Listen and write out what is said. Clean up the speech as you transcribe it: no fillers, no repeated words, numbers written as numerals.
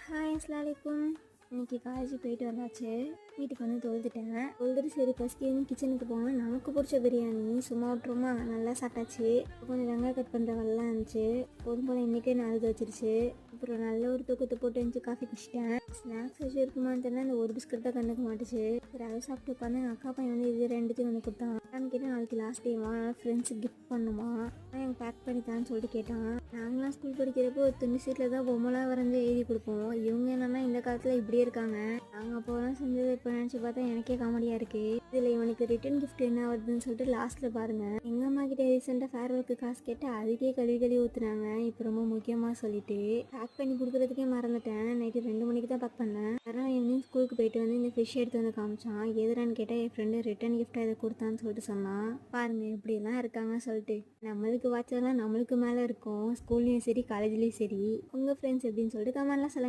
Hi அஸ்ஸலாமு அலைக்கும். இன்னைக்கு காலேஜ் போயிட்டு வந்தாச்சு. வீட்டுக்கு வந்து தொழுதுட்டு சரி பசிக்குதுன்னு கிச்சனுக்கு போனேன். நமக்கு பிடிச்ச பிரியாணி சும்மா விட்டுருமா, நல்லா சாப்பிட்டாச்சு. கொஞ்சம் வெங்காயம் கட் பண்ணுற வேலைலாம் இருந்துச்சு. போதும் போல இன்றைக்கே நாளுது வச்சிருச்சு. அப்புறம் நல்ல ஒரு தூக்கத்தை போட்டு இருந்துச்சு, காஃபி குடிச்சிட்டேன். ஸ்நாக்ஸ் வச்சு இருக்குமான்னு தெரியல, அந்த ஒரு பிஸ்கட் தான் கண்டுக்க மாட்டுச்சு. சரி அதை சாப்பிட்டு உட்காந்து எங்கள் அக்கா பையன் வந்து இது ரெண்டுத்தையும் வந்து கொடுத்தான். நான் கேட்டேன், நாளைக்கு லாஸ்ட் டேவா, ஃப்ரெண்ட்ஸுக்கு கிஃப்ட் பண்ணுமா, எனக்கு பேக் பண்ணித்தான்னு சொல்லிட்டு கேட்டான். நாங்களாம் ஸ்கூல் படிக்கிறப்போ ஒரு துணி சீட்டில் தான் பொம்மைலாம் வரைஞ்சி எழுதி கொடுப்போம். இவங்க என்னன்னா இந்த காலத்தில் இப்படியே இருக்காங்க. நாங்கள் அப்போலாம் செஞ்சது இப்போ நினச்சி பார்த்தா எனக்கே காமெடியாக இருக்குது. இதில் இவனுக்கு ரிட்டன் கிஃப்ட் என்ன வருதுன்னு சொல்லிட்டு லாஸ்ட்டில் பாருங்கள். எங்கள் அம்மா கிட்டே ரீசெண்டாக ஃபேர்வெலுக்கு காசு கேட்டு அதுக்கே கழுவி ஊற்றுனாங்க. இப்போ ரொம்ப முக்கியமாக சொல்லிட்டு பேக் பண்ணி கொடுக்குறதுக்கே மறந்துட்டேன். நைட்டு 2 மணிக்கு தான் பேக் பண்ணேன். அதனால் ஈவினிங் ஸ்கூலுக்கு போயிட்டு வந்து இந்த ஃபிஷ் எடுத்து வந்து காமிச்சான். எதுறான்னு கேட்டால் என் ஃப்ரெண்டு ரிட்டன் கிஃப்டாக இதை கொடுத்தான்னு சொல்லிட்டு சொன்னான். பாருங்கள் எப்படிலாம் இருக்காங்க சொல்லிட்டு. நம்மளுக்கு வாட்செல்லாம் நம்மளுக்கு மேலே இருக்கும், ஸ்கூல்லையும் சரி காலேஜ்லேயும் சரி. உங்கள் ஃப்ரெண்ட்ஸ் எப்படின்னு சொல்லிட்டு கமெண்ட்லாம் சொல்லுங்கள்.